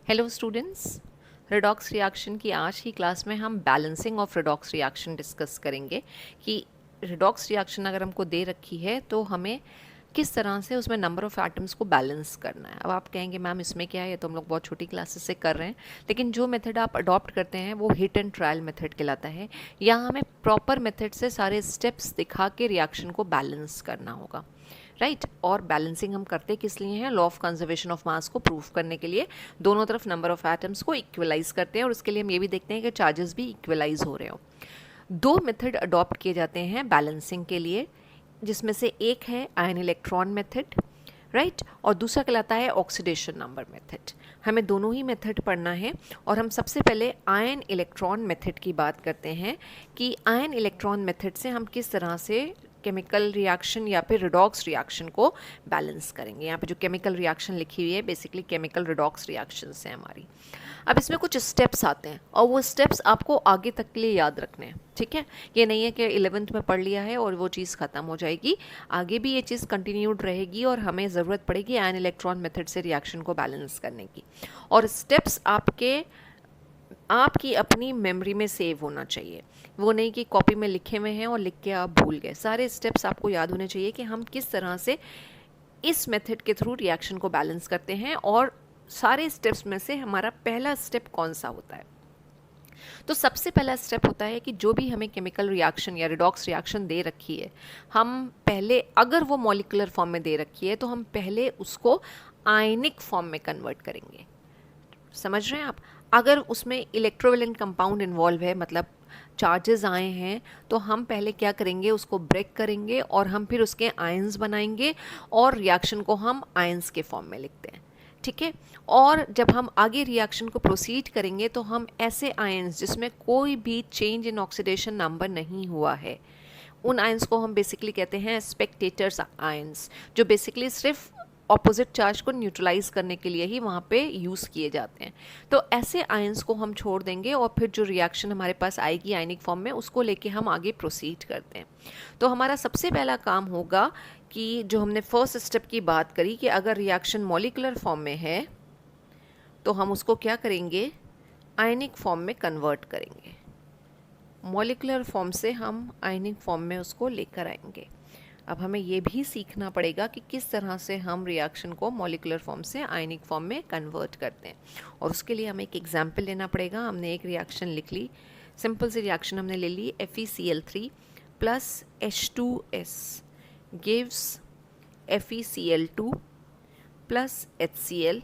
Hello students, redox reaction की आज की क्लास में हम balancing of redox reaction discuss करेंगे कि रेडॉक्स रिएक्शन अगर हमको दे रखी है तो हमें किस तरह से उसमें नंबर ऑफ़ एटम्स को बैलेंस करना है। अब आप कहेंगे मैम इसमें क्या है, ये तो हम लोग बहुत छोटी क्लासेस से कर रहे हैं, लेकिन जो मेथड आप अडॉप्ट करते हैं वो हिट एंड ट्रायल मेथड कहलाता है। यहाँ हमें प्रॉपर मेथड से सारे स्टेप्स दिखा के रिएक्शन को बैलेंस करना होगा, राइट। और बैलेंसिंग हम करते किस लिए हैं? Law of conservation of mass को प्रूव करने के लिए दोनों तरफ नंबर ऑफ एटम्स को इक्वलाइज करते हैं, और उसके लिए हम ये भी देखते हैं कि चार्जेस भी इक्वलाइज हो रहे हो। दो मेथड अडॉप्ट किए जाते हैं बैलेंसिंग के लिए, जिसमें से एक है आयन इलेक्ट्रॉन मेथड, राइट, और दूसरा कहलाता है ऑक्सीडेशन नंबर मेथड। हमें दोनों ही मेथड पढ़ना है, और हम सबसे पहले आयन इलेक्ट्रॉन मेथड की बात करते हैं कि आयन इलेक्ट्रॉन मेथड से हम किस तरह से केमिकल रिएक्शन या फिर रिडॉक्स रिएक्शन को बैलेंस करेंगे। यहाँ पे जो केमिकल रिएक्शन लिखी हुई है बेसिकली केमिकल रिडॉक्स रिएक्शंस है हमारी। अब इसमें कुछ स्टेप्स आते हैं और वो स्टेप्स आपको आगे तक के लिए याद रखने हैं, ठीक है। ये नहीं है कि 11th में पढ़ लिया है और वो चीज़ ख़त्म हो जाएगी, आगे भी ये चीज़ कंटिन्यूड रहेगी और हमें ज़रूरत पड़ेगी आयन इलेक्ट्रॉन मेथड से रिएक्शन को बैलेंस करने की। और स्टेप्स आपकी अपनी मेमोरी में सेव होना चाहिए, वो नहीं कि कॉपी में लिखे हुए हैं और लिख के आप भूल गए। सारे स्टेप्स आपको याद होने चाहिए कि हम किस तरह से इस मेथड के थ्रू रिएक्शन को बैलेंस करते हैं, और सारे स्टेप्स में से हमारा पहला स्टेप कौन सा होता है। तो सबसे पहला स्टेप होता है कि जो भी हमें केमिकल रिएक्शन या रिडॉक्स रिएक्शन दे रखी है, हम पहले, अगर वो मॉलिक्यूलर फॉर्म में दे रखी है तो हम पहले उसको आयनिक फॉर्म में कन्वर्ट करेंगे। समझ रहे हैं आप? अगर उसमें इलेक्ट्रोवेलेंट कंपाउंड इन्वॉल्व है, मतलब चार्जेस आए हैं, तो हम पहले क्या करेंगे, उसको ब्रेक करेंगे और हम फिर उसके आयंस बनाएंगे और रिएक्शन को हम आयंस के फॉर्म में लिखते हैं, ठीक है। और जब हम आगे रिएक्शन को प्रोसीड करेंगे तो हम ऐसे आयंस जिसमें कोई भी चेंज इन ऑक्सीडेशन नंबर नहीं हुआ है, उन आयंस को हम बेसिकली कहते हैं स्पेक्टेटर्स आयंस, जो बेसिकली सिर्फ ऑपोजिट चार्ज को न्यूट्रलाइज करने के लिए ही वहाँ पे यूज़ किए जाते हैं। तो ऐसे आयंस को हम छोड़ देंगे और फिर जो रिएक्शन हमारे पास आएगी आयनिक फॉर्म में, उसको लेके हम आगे प्रोसीड करते हैं। तो हमारा सबसे पहला काम होगा कि जो हमने फर्स्ट स्टेप की बात करी कि अगर रिएक्शन मॉलिक्यूलर फॉर्म में है तो हम उसको क्या करेंगे, आयनिक फॉर्म में कन्वर्ट करेंगे। मॉलिक्यूलर फॉर्म से हम आयनिक फॉर्म में उसको लेकर आएंगे। अब हमें ये भी सीखना पड़ेगा कि किस तरह से हम रिएक्शन को मॉलिक्यूलर फॉर्म से आयनिक फॉर्म में कन्वर्ट करते हैं, और उसके लिए हमें एक एग्जाम्पल लेना पड़ेगा। हमने एक रिएक्शन लिख ली, सिंपल सी रिएक्शन हमने ले ली, FeCl3 plus H2S gives FeCl2 plus HCl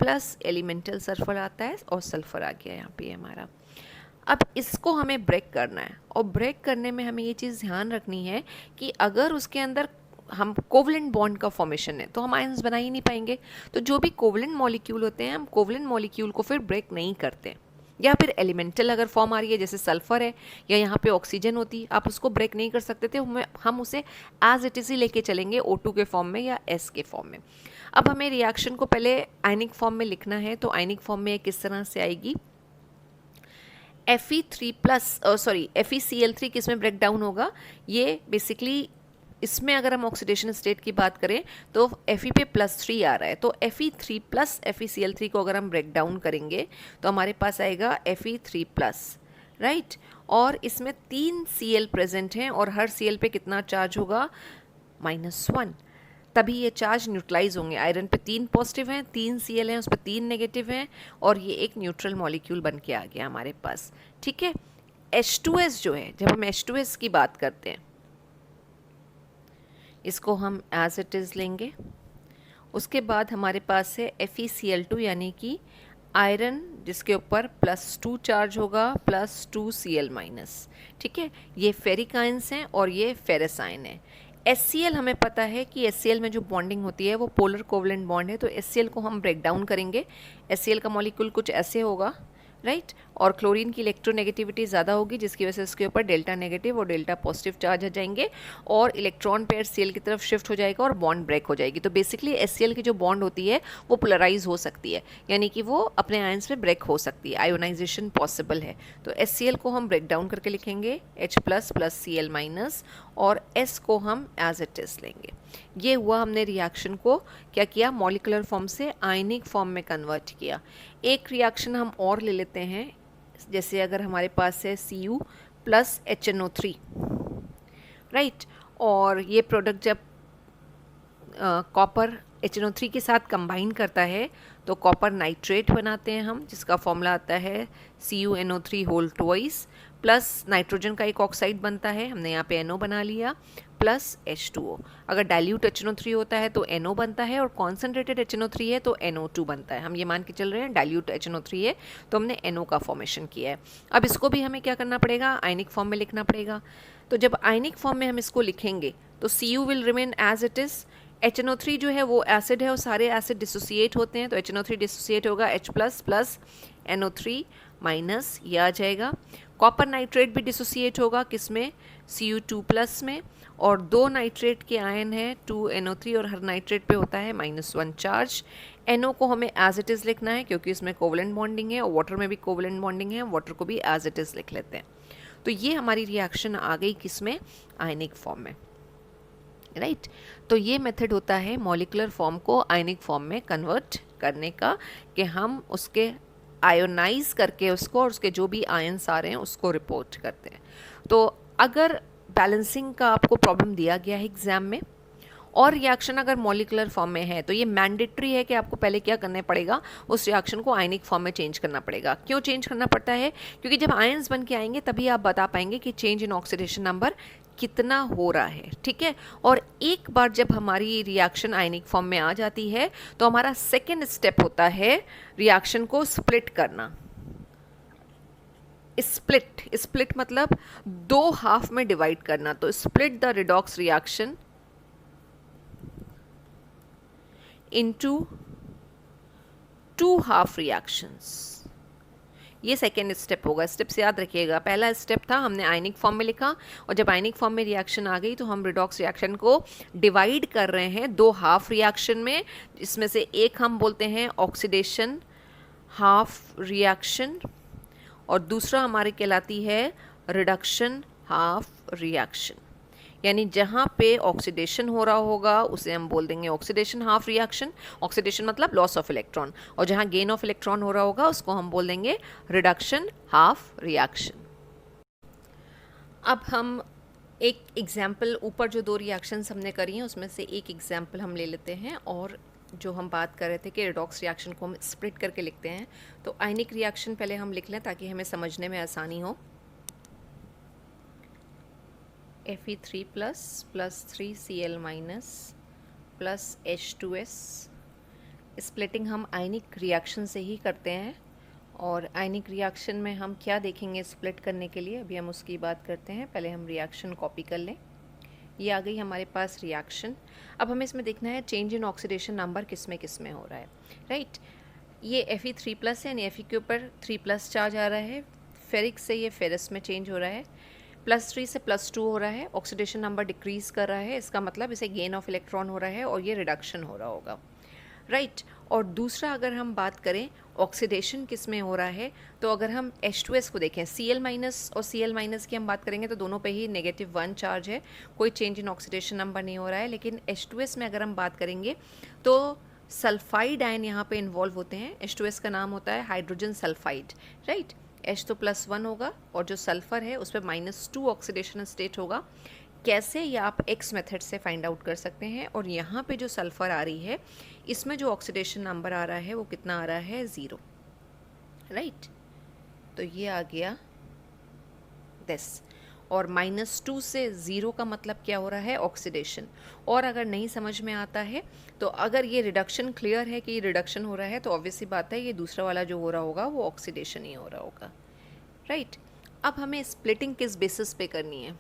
plus elemental sulphur आता है और सल्फर आ गया यहाँ पे हमारा। अब इसको हमें ब्रेक करना है, और ब्रेक करने में हमें ये चीज़ ध्यान रखनी है कि अगर उसके अंदर हम कोवलेंट बॉन्ड का फॉर्मेशन है तो हम आयंस बना ही नहीं पाएंगे। तो जो भी कोवलेंट मॉलिक्यूल होते हैं, हम कोवलेंट मॉलिक्यूल को फिर ब्रेक नहीं करते, या फिर एलिमेंटल अगर फॉर्म आ रही है जैसे सल्फर है या यहाँ पे ऑक्सीजन होती, आप उसको ब्रेक नहीं कर सकते थे, हम उसे एज इट इज़ ही लेके चलेंगे O2 के फॉर्म में या S के फॉर्म में। अब हमें रिएक्शन को पहले आयनिक फॉर्म में लिखना है, तो आयनिक फॉर्म में किस तरह से आएगी, FeCl3 किस में ब्रेक डाउन होगा, ये बेसिकली इसमें अगर हम ऑक्सीडेशन स्टेट की बात करें तो Fe पे +3 आ रहा है, तो Fe3 प्लस FeCl3 को अगर हम ब्रेक डाउन करेंगे तो हमारे पास आएगा Fe3 प्लस, राइट। और इसमें 3 Cl प्रेजेंट हैं और हर Cl पे कितना चार्ज होगा, -1, तभी ये चार्ज न्यूट्रलाइज होंगे। आयरन पे 3 पॉजिटिव हैं, 3 Cl हैं, उस पर 3 नेगेटिव हैं, और ये एक न्यूट्रल मॉलिक्यूल बन के आ गया हमारे पास, ठीक है। H2S जो है, जब हम H2S की बात करते हैं, इसको हम एज इट इज़ लेंगे। उसके बाद हमारे पास है FeCl2 यानी कि आयरन जिसके ऊपर +2 चार्ज होगा +2 Cl-, ठीक है। ये फेरिक आयंस हैं और ये फेरस आयन है। HCl हमें पता है कि HCl में जो बॉन्डिंग होती है वो पोलर कोवलेंट बॉन्ड है, तो HCl को हम ब्रेक डाउन करेंगे। HCl का मॉलिक्यूल कुछ ऐसे होगा, राइट, और क्लोरीन की इलेक्ट्रोनेगेटिविटी ज़्यादा होगी जिसकी वजह से इसके ऊपर डेल्टा नेगेटिव और डेल्टा पॉजिटिव चार्ज आ जाएंगे, और इलेक्ट्रॉन पेयर Cl की तरफ शिफ्ट हो जाएगा और बॉन्ड ब्रेक हो जाएगी। तो बेसिकली HCl की जो बॉन्ड होती है वो पोलराइज हो सकती है, यानी कि वो अपने आयंस में ब्रेक हो सकती है, आयोनाइजेशन पॉसिबल है। तो HCl को हम ब्रेक डाउन करके लिखेंगे H++ Cl- और S को हम एज इट इज़ लेंगे। ये हुआ, हमने रिएक्शन को क्या किया, मॉलिक्यूलर फॉर्म से आयनिक फॉर्म में कन्वर्ट किया। एक रिएक्शन हम और ले लेते हैं, जैसे अगर हमारे पास है Cu प्लस HNO3, राइट, और ये प्रोडक्ट जब कॉपर HNO3 के साथ कंबाइन करता है तो कॉपर नाइट्रेट बनाते हैं हम, जिसका फॉर्मूला आता है CuNO3 whole twice, plus nitrogen का एक ऑक्साइड बनता है, हमने यहाँ पे NO बना लिया, प्लस H2O। अगर डाइल्यूट HNO3 होता है तो NO बनता है, और कॉन्सेंट्रेटेड HNO3 है तो NO2 बनता है। हम ये मान के चल रहे हैं डाइल्यूट HNO3 है तो हमने NO का फॉर्मेशन किया है। अब इसको भी हमें क्या करना पड़ेगा, आयनिक फॉर्म में लिखना पड़ेगा। तो जब आयनिक फॉर्म में हम इसको लिखेंगे तो Cu will remain as it is, HNO3 जो है वो एसिड है और सारे एसिड डिसोसिएट होते हैं, तो HNO3 डिसोसिएट होगा H प्लस NO3 माइनस, ये आ जाएगा। कॉपर नाइट्रेट भी डिसोसिएट होगा किसमें, Cu2 प्लस में, और दो नाइट्रेट के आयन है 2NO3 और हर नाइट्रेट पे होता है -1 चार्ज। NO को हमें एज इट इज़ लिखना है क्योंकि इसमें कोवलेंट बॉन्डिंग है, और वाटर में भी कोवलेंट बॉन्डिंग है, वाटर को भी एज इट इज़ लिख लेते हैं। तो ये हमारी रिएक्शन आ गई किसमें, आयनिक फॉर्म में, राइट। तो ये मेथड होता है मॉलिक्यूलर फॉर्म को आयनिक फॉर्म में कन्वर्ट करने का, कि हम उसके आयोनाइज करके उसको और उसके जो भी आयंस आ रहे हैं उसको रिपोर्ट करते हैं। तो अगर बैलेंसिंग का आपको प्रॉब्लम दिया गया है एग्जाम में और रिएक्शन अगर मॉलिक्यूलर फॉर्म में है तो ये मैंडेटरी है कि आपको पहले क्या करना पड़ेगा, उस रिएक्शन को आयनिक फॉर्म में चेंज करना पड़ेगा। क्यों चेंज करना पड़ता है, क्योंकि जब आयंस बन के आएंगे तभी आप बता पाएंगे कि चेंज इन ऑक्सीडेशन नंबर कितना हो रहा है, ठीक है। और एक बार जब हमारी रिएक्शन आयनिक फॉर्म में आ जाती है तो हमारा सेकेंड स्टेप होता है रिएक्शन को स्प्लिट करना। स्प्लिट मतलब दो हाफ में डिवाइड करना। तो split the redox reaction into 2 half reactions, ये सेकेंड स्टेप होगा। स्टेप से याद रखिएगा, पहला स्टेप था हमने आयनिक फॉर्म में लिखा, और जब आयनिक फॉर्म में रिएक्शन आ गई तो हम रिडॉक्स रिएक्शन को डिवाइड कर रहे हैं 2 हाफ रिएक्शन में, इसमें से एक हम बोलते हैं ऑक्सीडेशन हाफ रिएक्शन और दूसरा हमारी कहलाती है रिडक्शन हाफ रिएक्शन। यानी जहाँ पे ऑक्सीडेशन हो रहा होगा उसे हम बोल देंगे ऑक्सीडेशन हाफ रिएक्शन, ऑक्सीडेशन मतलब लॉस ऑफ इलेक्ट्रॉन, और जहाँ गेन ऑफ इलेक्ट्रॉन हो रहा होगा उसको हम बोल देंगे रिडक्शन हाफ रिएक्शन। अब हम एक एग्जाम्पल, ऊपर जो 2 रिएक्शंस हमने करी हैं उसमें से एक एग्जाम्पल हम ले लेते हैं, और जो हम बात कर रहे थे कि रिडॉक्स रिएक्शन को हम स्प्लिट करके लिखते हैं। तो आयनिक रिएक्शन पहले हम लिख लें ताकि हमें समझने में आसानी हो। Fe3 plus 3Cl minus plus H2S। Splitting हम आयनिक रिएक्शन से ही करते हैं, और आयनिक रिएक्शन में हम क्या देखेंगे स्प्लिट करने के लिए, अभी हम उसकी बात करते हैं। पहले हम रिएक्शन कॉपी कर लें। ये आ गई हमारे पास रिएक्शन। अब हमें इसमें देखना है चेंज इन ऑक्सीडेशन नंबर किस में हो रहा है, राइट। ये Fe3 प्लस है, यानी Fe के ऊपर 3+ चार्ज आ रहा है, फेरिक से ये फेरस में चेंज हो रहा है, +3 से +2 हो रहा है, ऑक्सीडेशन नंबर डिक्रीज़ कर रहा है, इसका मतलब इसे गेन ऑफ इलेक्ट्रॉन हो रहा है और ये रिडक्शन हो रहा होगा, राइट। और दूसरा अगर हम बात करें ऑक्सीडेशन किस में हो रहा है, तो अगर हम H2S को देखें, Cl माइनस और Cl माइनस की हम बात करेंगे तो दोनों पे ही -1 चार्ज है, कोई चेंज इन ऑक्सीडेशन नंबर नहीं हो रहा है। लेकिन H2S में अगर हम बात करेंगे तो सल्फाइड आयन यहाँ पे इन्वॉल्व होते हैं। H2S का नाम होता है हाइड्रोजन सल्फाइड, राइट। H तो +1 होगा और जो सल्फ़र है उस पर -2 ऑक्सीडेशन स्टेट होगा। कैसे, ये आप X मेथड से फाइंड आउट कर सकते हैं। और यहाँ पे जो सल्फ़र आ रही है इसमें जो ऑक्सीडेशन नंबर आ रहा है वो कितना आ रहा है, 0, राइट। तो ये आ गया दिस, और -2 से 0 का मतलब क्या हो रहा है, ऑक्सीडेशन। और अगर नहीं समझ में आता है तो अगर ये रिडक्शन क्लियर है कि ये रिडक्शन हो रहा है तो ऑब्वियस सी बात है ये दूसरा वाला जो हो रहा होगा वो ऑक्सीडेशन ही हो रहा होगा, राइट। अब हमें स्प्लिटिंग किस बेसिस पे करनी है,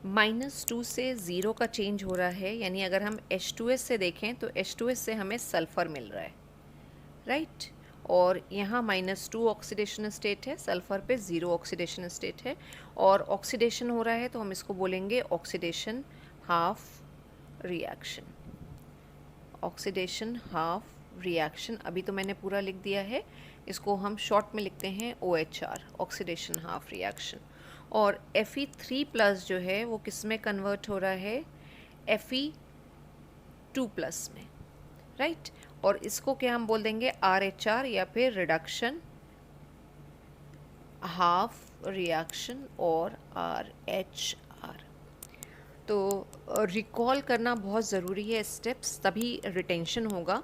-2 से 0 का चेंज हो रहा है, यानी अगर हम H2S से देखें तो H2S से हमें सल्फ़र मिल रहा है, राइट। और यहाँ -2 ऑक्सीडेशन स्टेट है, सल्फ़र पे 0 ऑक्सीडेशन स्टेट है, और ऑक्सीडेशन हो रहा है तो हम इसको बोलेंगे oxidation half reaction. Oxidation half reaction, अभी तो मैंने पूरा लिख दिया है, इसको हम शॉर्ट में लिखते हैं OHR, ऑक्सीडेशन हाफ रिएक्शन। और Fe3+ जो है वो किस में कन्वर्ट हो रहा है, Fe2+ में, राइट। और इसको क्या हम बोल देंगे, RHR या फिर रिडक्शन हाफ रिएक्शन और RHR। तो रिकॉल करना बहुत ज़रूरी है स्टेप्स, तभी रिटेंशन होगा।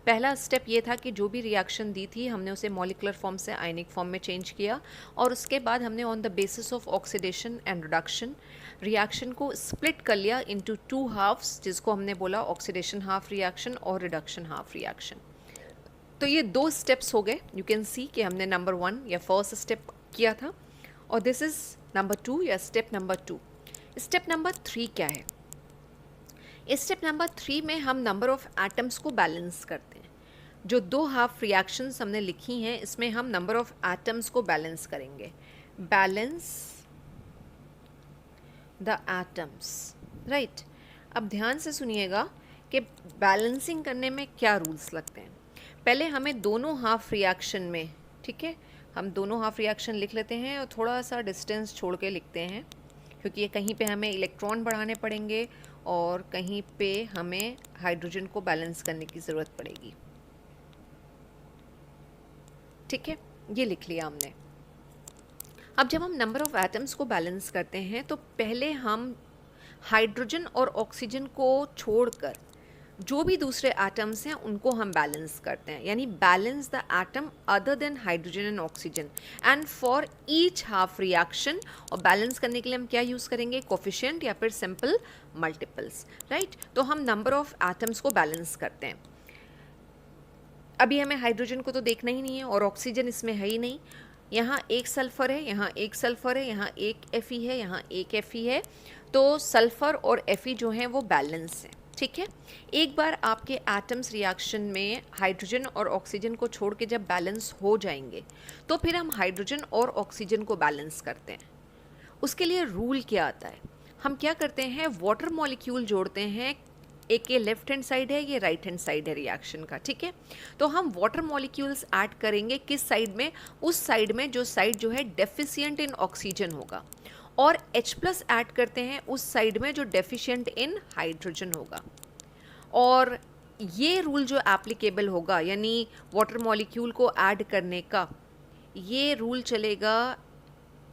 पहला स्टेप ये था कि जो भी रिएक्शन दी थी हमने उसे मॉलिकुलर फॉर्म से आयनिक फॉर्म में चेंज किया, और उसके बाद हमने on the basis of oxidation and reduction reaction को स्प्लिट कर लिया इनटू 2 हाफ्स, जिसको हमने बोला ऑक्सीडेशन हाफ रिएक्शन और रिडक्शन हाफ रिएक्शन। तो ये 2 स्टेप्स हो गए। यू कैन सी कि हमने नंबर 1 या फर्स्ट स्टेप किया था, और दिस इज़ नंबर 2 या स्टेप नंबर 2। स्टेप नंबर 3 क्या है? स्टेप नंबर 3 में हम नंबर ऑफ एटम्स को बैलेंस करते हैं। जो 2 हाफ रिएक्शंस हमने लिखी हैं इसमें हम नंबर ऑफ एटम्स को बैलेंस करेंगे। Balance the atoms, right. अब ध्यान से सुनिएगा कि बैलेंसिंग करने में क्या रूल्स लगते हैं। पहले हमें दोनों हाफ रिएक्शन में, ठीक है, हम दोनों हाफ रिएक्शन लिख लेते हैं और थोड़ा सा डिस्टेंस छोड़ के लिखते हैं, क्योंकि ये कहीं पे हमें इलेक्ट्रॉन बढ़ाने पड़ेंगे और कहीं पे हमें हाइड्रोजन को बैलेंस करने की ज़रूरत पड़ेगी। ठीक है, ये लिख लिया हमने। अब जब हम नंबर ऑफ एटम्स को बैलेंस करते हैं तो पहले हम हाइड्रोजन और ऑक्सीजन को छोड़कर जो भी दूसरे एटम्स हैं उनको हम बैलेंस करते हैं, यानी balance the atom other than hydrogen and oxygen and for each half reaction. और बैलेंस करने के लिए हम क्या यूज़ करेंगे, कोफिशिएंट या फिर सिंपल मल्टीपल्स, राइट। तो हम नंबर ऑफ एटम्स को बैलेंस करते हैं। अभी हमें हाइड्रोजन को तो देखना ही नहीं है और ऑक्सीजन इसमें है ही नहीं। यहाँ एक सल्फ़र है, यहाँ एक सल्फ़र है, यहाँ एक Fe है, यहाँ एक Fe है। तो सल्फ़र और Fe जो हैं वो बैलेंस हैं, ठीक है। एक बार आपके एटम्स रिएक्शन में हाइड्रोजन और ऑक्सीजन को छोड़ के जब बैलेंस हो जाएंगे तो फिर हम हाइड्रोजन और ऑक्सीजन को बैलेंस करते हैं। उसके लिए रूल क्या आता है, हम क्या करते हैं, वाटर मॉलिक्यूल जोड़ते हैं। एक ये लेफ्ट हैंड साइड है, ये राइट हैंड साइड है रिएक्शन का, ठीक है। तो हम वाटर मॉलिक्यूल्स ऐड करेंगे किस साइड में, उस साइड में जो साइड जो है डेफिशिएंट इन ऑक्सीजन होगा, और H+ ऐड करते हैं उस साइड में जो डेफिशिएंट इन हाइड्रोजन होगा। और ये रूल जो एप्लीकेबल होगा, यानी वाटर मॉलिक्यूल को ऐड करने का, ये रूल चलेगा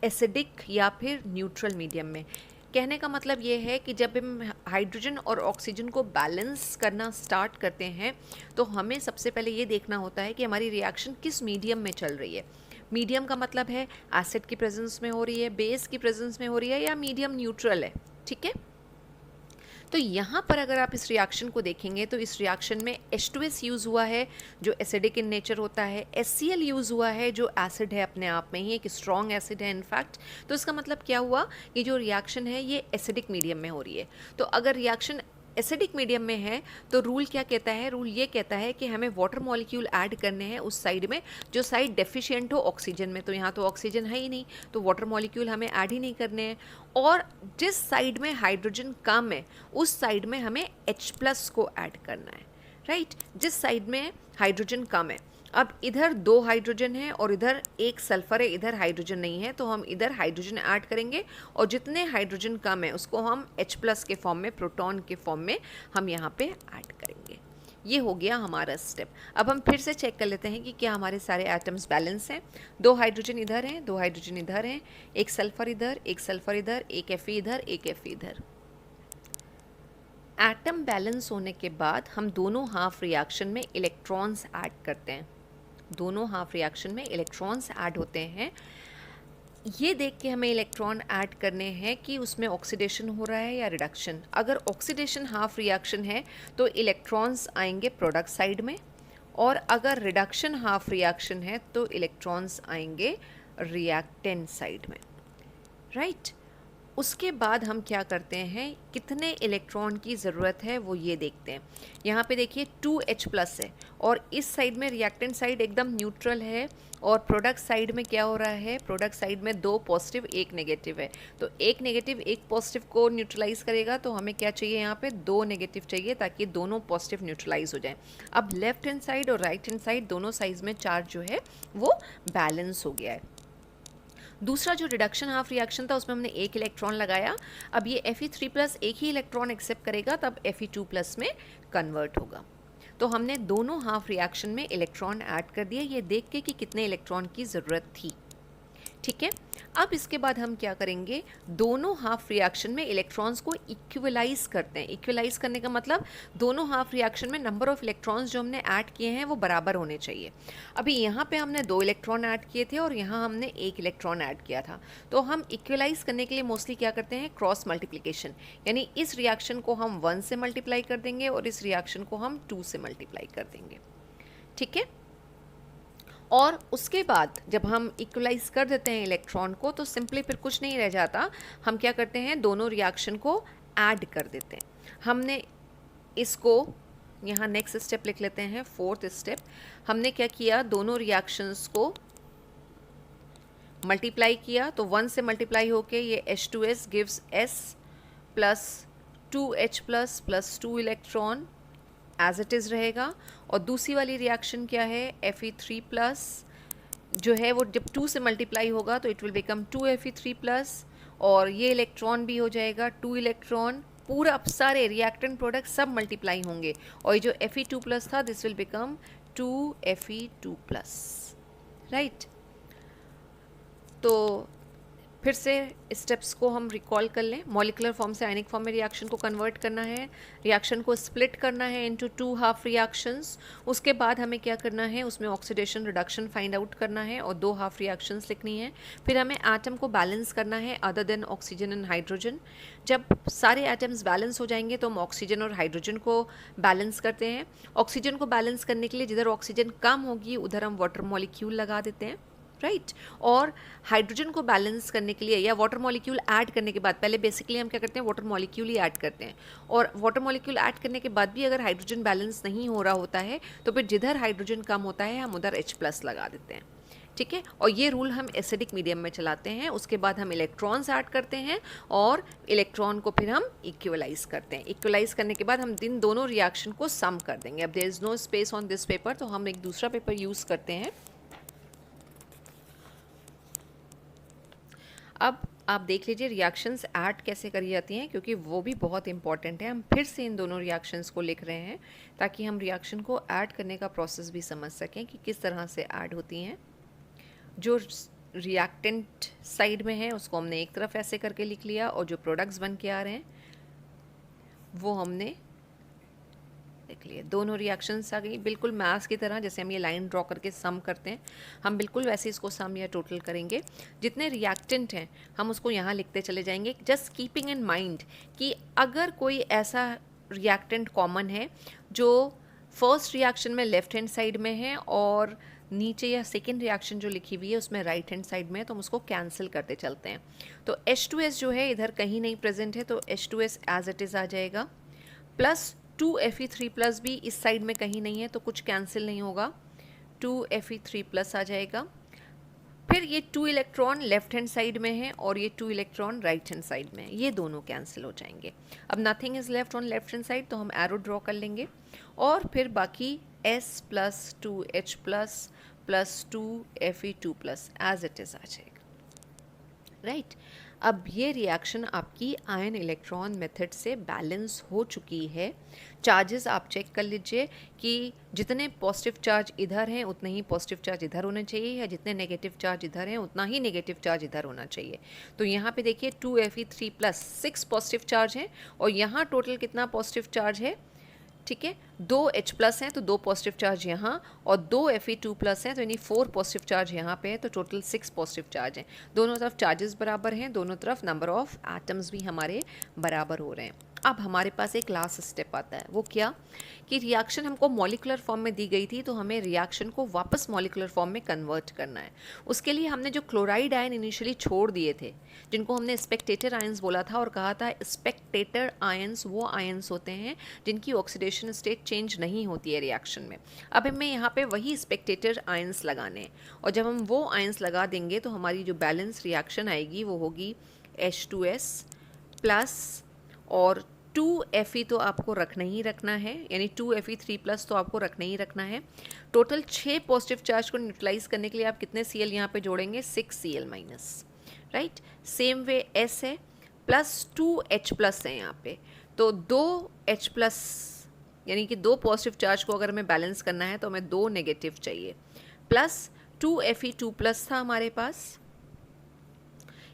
एसिडिक या फिर न्यूट्रल मीडियम में। कहने का मतलब ये है कि जब हम हाइड्रोजन और ऑक्सीजन को बैलेंस करना स्टार्ट करते हैं तो हमें सबसे पहले ये देखना होता है कि हमारी रिएक्शन किस मीडियम में चल रही है। मीडियम का मतलब है एसिड की प्रेजेंस में हो रही है, बेस की प्रेजेंस में हो रही है, या मीडियम न्यूट्रल है, ठीक है। तो यहाँ पर अगर आप इस रिएक्शन को देखेंगे तो इस रिएक्शन में H2S यूज़ हुआ है जो एसिडिक इन नेचर होता है, HCl यूज़ हुआ है जो एसिड है अपने आप में ही, एक स्ट्रॉन्ग एसिड है इनफैक्ट। तो इसका मतलब क्या हुआ कि जो रिएक्शन है ये एसिडिक मीडियम में हो रही है। तो अगर रिएक्शन एसिडिक मीडियम में है तो रूल क्या कहता है, रूल ये कहता है कि हमें वाटर मॉलिक्यूल ऐड करने हैं उस साइड में जो साइड डेफिशिएंट हो ऑक्सीजन में। तो यहाँ तो ऑक्सीजन है ही नहीं, तो वाटर मॉलिक्यूल हमें ऐड ही नहीं करने हैं। और जिस साइड में हाइड्रोजन कम है उस साइड में हमें H+ को ऐड करना है, राइट। जिस साइड में हाइड्रोजन कम है, अब इधर 2 हाइड्रोजन है और इधर एक सल्फर है, इधर हाइड्रोजन नहीं है, तो हम इधर हाइड्रोजन ऐड करेंगे और जितने हाइड्रोजन कम है उसको हम H+ के फॉर्म में, प्रोटॉन के फॉर्म में हम यहाँ पे ऐड करेंगे। ये हो गया हमारा स्टेप। अब हम फिर से चेक कर लेते हैं कि क्या हमारे सारे एटम्स बैलेंस हैं। 2 हाइड्रोजन इधर हैं, 2 हाइड्रोजन इधर हैं, एक सल्फर इधर, एक सल्फर इधर, एक Fe इधर, एक Fe इधर। एटम बैलेंस होने के बाद हम दोनों हाफ रिएक्शन में इलेक्ट्रॉन्स ऐड करते हैं। दोनों हाफ रिएक्शन में इलेक्ट्रॉन्स ऐड होते हैं। ये देख के हमें इलेक्ट्रॉन ऐड करने हैं कि उसमें ऑक्सीडेशन हो रहा है या रिडक्शन। अगर ऑक्सीडेशन हाफ रिएक्शन है तो इलेक्ट्रॉन्स आएंगे प्रोडक्ट साइड में, और अगर रिडक्शन हाफ रिएक्शन है तो इलेक्ट्रॉन्स आएंगे रिएक्टेंट साइड में, राइट। उसके बाद हम क्या करते हैं, कितने इलेक्ट्रॉन की ज़रूरत है वो ये देखते हैं। यहाँ पे देखिए 2H+ है और इस साइड में रिएक्टेंट साइड एकदम न्यूट्रल है, और प्रोडक्ट साइड में क्या हो रहा है, प्रोडक्ट साइड में 2 पॉजिटिव 1 नेगेटिव है। तो 1 नेगेटिव 1 पॉजिटिव को न्यूट्रलाइज करेगा, तो हमें क्या चाहिए, यहाँ पे 2 नेगेटिव चाहिए ताकि दोनों पॉजिटिव न्यूट्रलाइज हो जाए। अब लेफ्ट हैंड साइड और राइट हैंड साइड दोनों साइड में चार्ज जो है वो बैलेंस हो गया है। दूसरा जो रिडक्शन हाफ रिएक्शन था उसमें हमने एक इलेक्ट्रॉन लगाया, अब ये Fe3+ एक ही इलेक्ट्रॉन एक्सेप्ट करेगा, तब Fe2+ में कन्वर्ट होगा। तो हमने दोनों हाफ रिएक्शन में इलेक्ट्रॉन ऐड कर दिए, ये देख के कि कितने इलेक्ट्रॉन की ज़रूरत थी। ठीक है, अब इसके बाद हम क्या करेंगे, दोनों हाफ रिएक्शन में इलेक्ट्रॉन्स को इक्वलाइज करते हैं। इक्वलाइज करने का मतलब दोनों हाफ रिएक्शन में नंबर ऑफ इलेक्ट्रॉन्स जो हमने ऐड किए हैं वो बराबर होने चाहिए। अभी यहाँ पे हमने 2 इलेक्ट्रॉन ऐड किए थे और यहाँ हमने 1 इलेक्ट्रॉन ऐड किया था। तो हम इक्वलाइज करने के लिए मोस्टली क्या करते हैं, क्रॉस मल्टीप्लिकेशन, यानी इस रिएक्शन को हम 1 से मल्टीप्लाई कर देंगे और इस रिएक्शन को हम 2 से मल्टीप्लाई कर देंगे। ठीक है, और उसके बाद जब हम इक्वलाइज कर देते हैं इलेक्ट्रॉन को तो सिंपली फिर कुछ नहीं रह जाता, हम क्या करते हैं, दोनों रिएक्शन को ऐड कर देते हैं। हमने इसको यहाँ नेक्स्ट स्टेप लिख लेते हैं, 4th स्टेप। हमने क्या किया, दोनों रिएक्शंस को मल्टीप्लाई किया, तो 1 से मल्टीप्लाई होके ये H2S gives S plus 2H plus 2 electron as it is रहेगा। और दूसरी वाली रिएक्शन क्या है, Fe3+ जो है वो जब 2 से मल्टीप्लाई होगा तो इट विल बिकम 2Fe3+, और ये इलेक्ट्रॉन भी हो जाएगा 2 इलेक्ट्रॉन, पूरा अब सारे रिएक्टेंट प्रोडक्ट सब मल्टीप्लाई होंगे, और ये जो Fe2+ था this will become 2Fe2+, right. तो फिर से स्टेप्स को हम रिकॉल कर लें। मॉलिकुलर फॉर्म से आयनिक फॉर्म में रिएक्शन को कन्वर्ट करना है, रिएक्शन को स्प्लिट करना है इनटू 2 हाफ रिएक्शंस। उसके बाद हमें क्या करना है, उसमें ऑक्सीडेशन रिडक्शन फाइंड आउट करना है और 2 हाफ रिएक्शंस लिखनी है। फिर हमें एटम को बैलेंस करना है other than oxygen and hydrogen. जब सारे एटम्स बैलेंस हो जाएंगे तो हम ऑक्सीजन और हाइड्रोजन को बैलेंस करते हैं। ऑक्सीजन को बैलेंस करने के लिए जिधर ऑक्सीजन कम होगी उधर हम वाटर मॉलिक्यूल लगा देते हैं, राइट। और हाइड्रोजन को बैलेंस करने के लिए या वाटर मॉलिक्यूल ऐड करने के बाद, पहले बेसिकली हम क्या करते हैं, वाटर मॉलिक्यूल ही ऐड करते हैं, और वाटर मॉलिक्यूल ऐड करने के बाद भी अगर हाइड्रोजन बैलेंस नहीं हो रहा होता है तो फिर जिधर हाइड्रोजन कम होता है हम उधर H+ लगा देते हैं। ठीक है, और ये रूल हम एसिडिक मीडियम में चलाते हैं। उसके बाद हम इलेक्ट्रॉन्स ऐड करते हैं और इलेक्ट्रॉन को फिर हम इक्वलाइज करते हैं। इक्वलाइज करने के बाद हम इन दोनों रिएक्शन को सम कर देंगे। अब there is no space on this paper, तो हम एक दूसरा पेपर यूज़ करते हैं। अब आप देख लीजिए रिएक्शंस ऐड कैसे करी जाती हैं, क्योंकि वो भी बहुत इंपॉर्टेंट है। हम फिर से इन दोनों रिएक्शंस को लिख रहे हैं ताकि हम रिएक्शन को ऐड करने का प्रोसेस भी समझ सकें कि किस तरह से ऐड होती हैं। जो रिएक्टेंट साइड में है उसको हमने एक तरफ ऐसे करके लिख लिया, और जो प्रोडक्ट्स बन के आ रहे हैं वो हमने देख लिए। दोनों रिएक्शंस आ गई बिल्कुल मैथ्स की तरह, जैसे हम ये लाइन ड्रॉ करके सम करते हैं, हम बिल्कुल वैसे इसको सम या टोटल करेंगे। जितने रिएक्टेंट हैं हम उसको यहाँ लिखते चले जाएंगे, जस्ट कीपिंग इन माइंड कि अगर कोई ऐसा रिएक्टेंट कॉमन है जो फर्स्ट रिएक्शन में लेफ्ट हैंड साइड में है और नीचे या सेकेंड रिएक्शन जो लिखी हुई है उसमें राइट हैंड साइड में है, तो हम उसको कैंसिल करते चलते हैं। तो H2S जो है इधर कहीं नहीं प्रेजेंट है, तो H2S एज इट इज़ आ जाएगा, प्लस 2Fe3+ भी इस साइड में कहीं नहीं है तो कुछ कैंसिल नहीं होगा, 2Fe3+ आ जाएगा। फिर ये 2 इलेक्ट्रॉन लेफ्ट हैंड साइड में है और ये 2 इलेक्ट्रॉन राइट हैंड साइड में है, ये दोनों कैंसिल हो जाएंगे। अब nothing is left on left hand side, तो हम एरो ड्रॉ कर लेंगे और फिर बाकी S plus 2H plus 2Fe2+ as it is आ जाएगा, राइट। अब ये रिएक्शन आपकी आयन इलेक्ट्रॉन मेथड से बैलेंस हो चुकी है। चार्जेस आप चेक कर लीजिए कि जितने पॉजिटिव चार्ज इधर हैं उतने ही पॉजिटिव चार्ज इधर होने चाहिए, या जितने नेगेटिव चार्ज इधर हैं उतना ही नेगेटिव चार्ज इधर होना चाहिए। तो यहाँ पे देखिए 2Fe3+ 6 पॉजिटिव चार्ज हैं और यहाँ टोटल कितना पॉजिटिव चार्ज है, ठीक है, 2 H+ हैं तो 2 पॉजिटिव चार्ज यहाँ और 2 Fe2+ हैं, तो यानी 4 पॉजिटिव चार्ज यहाँ पे है, तो टोटल 6 पॉजिटिव चार्ज हैं। दोनों तरफ चार्जेस बराबर हैं, दोनों तरफ नंबर ऑफ एटम्स भी हमारे बराबर हो रहे हैं। अब हमारे पास एक लास्ट स्टेप आता है, वो क्या कि रिएक्शन हमको मॉलिकुलर फॉर्म में दी गई थी, तो हमें रिएक्शन को वापस मॉलिकुलर फॉर्म में कन्वर्ट करना है। उसके लिए हमने जो क्लोराइड आयन इनिशियली छोड़ दिए थे, जिनको हमने स्पेक्टेटर आयंस बोला था और कहा था स्पेक्टेटर आयंस वो आयंस होते हैं जिनकी ऑक्सीडेशन स्टेट चेंज नहीं होती है रिएक्शन में। अब हमें यहाँ पे वही स्पेक्टेटर आयंस लगाने हैं, और जब हम वो आयंस लगा देंगे तो हमारी जो बैलेंस रिएक्शन आएगी वो होगी H2S प्लस और 2Fe तो आपको रखना ही रखना है, यानी 2Fe3+ तो आपको रखना ही रखना है। टोटल 6 पॉजिटिव चार्ज को न्यूट्रलाइज करने के लिए आप कितने Cl यहाँ पे जोड़ेंगे? 6Cl-, right. Same way S है, प्लस 2H+ है यहाँ पे, तो 2H+, यानी कि 2 पॉजिटिव चार्ज को अगर हमें बैलेंस करना है तो हमें 2 नेगेटिव चाहिए, प्लस 2Fe2+ था हमारे पास।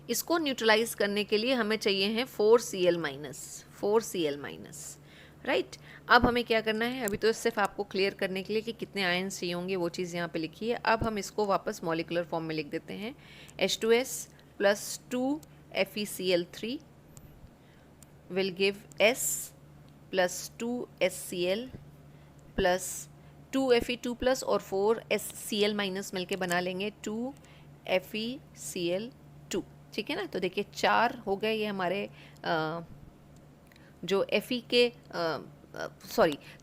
इसको न्यूट्रलाइज करने के लिए हमें चाहिए हैं 4Cl-, राइट। अब हमें क्या करना है, अभी तो सिर्फ आपको क्लियर करने के लिए कि कितने आयंस चाहिए होंगे वो चीज़ यहाँ पे लिखी है। अब हम इसको वापस मॉलिकुलर फॉर्म में लिख देते हैं। H2S plus 2FeCl3 will give S plus 2HCl plus 2Fe2+ और 4HCl- मिलके बना लेंगे 2FeCl2, ठीक है ना। तो देखिए 4 हो गए ये हमारे जो Fe के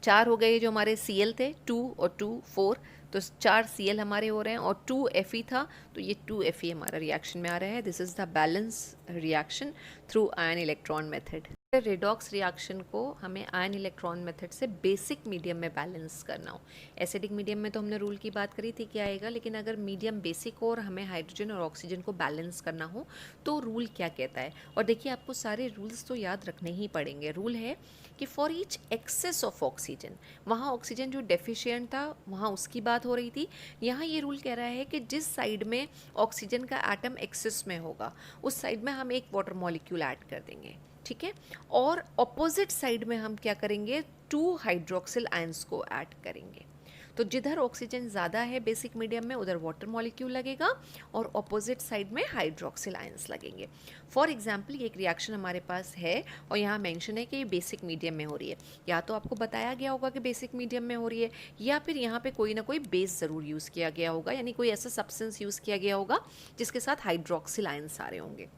4 हो गए जो हमारे Cl थे, 2 और 2 4, तो 4 Cl हमारे हो रहे हैं, और 2 Fe था तो ये 2 Fe हमारा रिएक्शन में आ रहा है। This is the balance reaction through ion electron method. Redox reaction को हमें आयन इलेक्ट्रॉन मेथड से बेसिक मीडियम में बैलेंस करना हो। एसिडिक मीडियम में तो हमने रूल की बात करी थी क्या आएगा, लेकिन अगर मीडियम बेसिक हो और हमें हाइड्रोजन और ऑक्सीजन को बैलेंस करना हो तो रूल क्या कहता है। और देखिए आपको सारे रूल्स तो याद रखने ही पड़ेंगे। रूल है कि for each excess of oxygen, वहाँ ऑक्सीजन जो डेफिशिएंट था वहाँ उसकी बात हो रही थी। यहाँ ये रूल कह रहा है कि जिस साइड में ऑक्सीजन का एटम एक्सेस में होगा उस साइड में हम एक वाटर मॉलिक्यूल ऐड कर देंगे, ठीक है। और ऑपोजिट साइड में हम क्या करेंगे, 2 हाइड्रोक्सिल आयंस को ऐड करेंगे। तो जिधर ऑक्सीजन ज़्यादा है बेसिक मीडियम में उधर वाटर मॉलिक्यूल लगेगा और ऑपोजिट साइड में हाइड्रोक्सिल आयंस लगेंगे। फॉर एग्जांपल ये एक रिएक्शन हमारे पास है और यहाँ मेंशन है कि ये बेसिक मीडियम में हो रही है। या तो आपको बताया गया होगा कि बेसिक मीडियम में हो रही है, या फिर यहाँ पे कोई ना कोई बेस ज़रूर यूज़ किया गया होगा, यानी कोई ऐसा सब्सटेंस यूज़ किया गया होगा जिसके साथ हाइड्रोक्सिल आयंस आ रहे होंगे।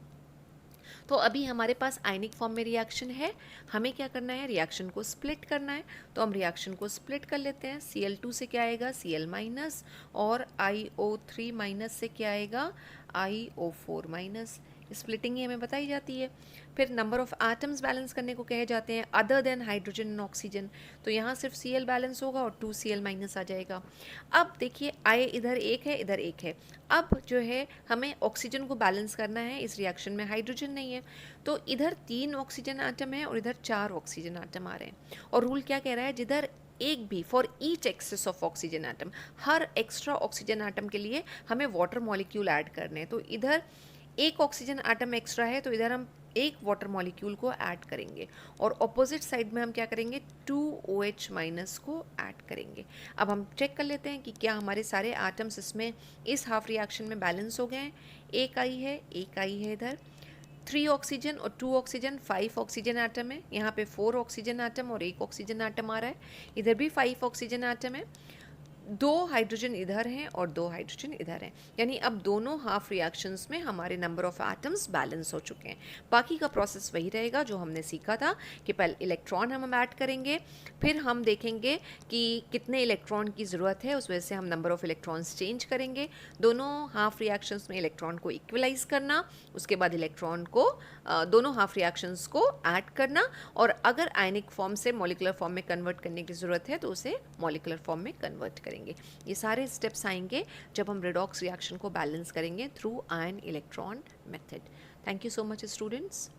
तो अभी हमारे पास आयनिक फॉर्म में रिएक्शन है, हमें क्या करना है, रिएक्शन को स्प्लिट करना है। तो हम रिएक्शन को स्प्लिट कर लेते हैं। Cl2 से क्या आएगा, Cl-, और IO3- से क्या आएगा, IO4-। स्प्लिटिंग ही हमें बताई जाती है। फिर नंबर ऑफ एटम्स बैलेंस करने को कहे जाते हैं other than hydrogen and oxygen, तो यहाँ सिर्फ Cl बैलेंस होगा और 2 Cl- आ जाएगा। अब देखिए I इधर एक है इधर एक है, अब जो है हमें ऑक्सीजन को बैलेंस करना है, इस रिएक्शन में हाइड्रोजन नहीं है, तो इधर 3 ऑक्सीजन आटम है और इधर 4 ऑक्सीजन आटम आ रहे हैं। और रूल क्या कह रहा है, जिधर एक भी for each excess of oxygen atom, हर एक्स्ट्रा ऑक्सीजन आटम के लिए हमें वाटर मॉलिक्यूल ऐड करने हैं। तो इधर एक ऑक्सीजन आटम एक्स्ट्रा है तो इधर हम एक वाटर मॉलिक्यूल को ऐड करेंगे, और ऑपोजिट साइड में हम क्या करेंगे, 2OH- को ऐड करेंगे। अब हम चेक कर लेते हैं कि क्या हमारे सारे आटम्स इसमें इस हाफ रिएक्शन में बैलेंस हो गए हैं। एक आई है इधर, 3 ऑक्सीजन और 2 ऑक्सीजन, 5 ऑक्सीजन आटम है। यहाँ पे 4 ऑक्सीजन आटम और 1 ऑक्सीजन आटम आ रहा है। इधर भी 5 ऑक्सीजन आटम है, 2 हाइड्रोजन इधर हैं और 2 हाइड्रोजन इधर हैं, यानी अब दोनों हाफ रिएक्शंस में हमारे नंबर ऑफ एटम्स बैलेंस हो चुके हैं। बाकी का प्रोसेस वही रहेगा जो हमने सीखा था कि पहले इलेक्ट्रॉन हम ऐड करेंगे, फिर हम देखेंगे कि कितने इलेक्ट्रॉन की ज़रूरत है, उस वजह से हम नंबर ऑफ इलेक्ट्रॉन्स चेंज करेंगे। दोनों हाफ रिएक्शंस में इलेक्ट्रॉन को इक्वलाइज करना, उसके बाद इलेक्ट्रॉन को दोनों हाफ रिएक्शंस को ऐड करना, और अगर आयनिक फॉर्म से मॉलिकुलर फॉर्म में कन्वर्ट करने की ज़रूरत है तो उसे मॉलिकुलर फॉर्म में कन्वर्ट करेंगे। ये सारे स्टेप्स आएंगे जब हम रेडॉक्स रिएक्शन को बैलेंस करेंगे through ion electron method. Thank you so much students.